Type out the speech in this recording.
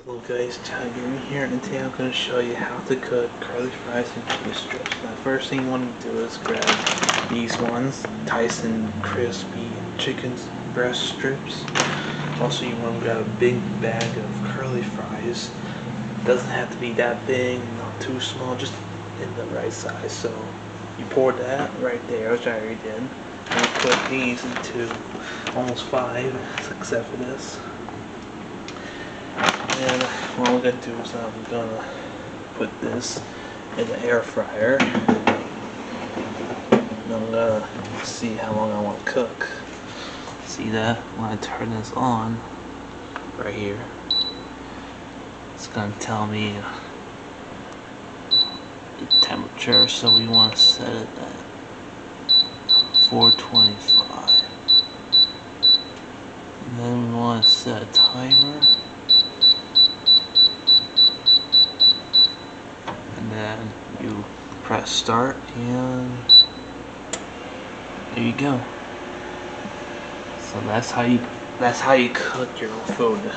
Hello guys, Chad Gaming here, and today I'm going to show you how to cook curly fries and chicken strips. Now, the first thing you want to do is grab these ones, Tyson crispy chicken breast strips. Also, you want to grab a big bag of curly fries. Doesn't have to be that big, not too small, just in the right size. So you pour that right there, which I already did, and you put these into almost 5, except for this. And what I'm gonna do is I'm gonna put this in the air fryer. And I'm gonna see how long I want to cook. See that? When I turn this on, right here, it's gonna tell me the temperature. So we want to set it at 425. And then we want to set a timer. And then you press start, and there you go. So that's how you cook your food.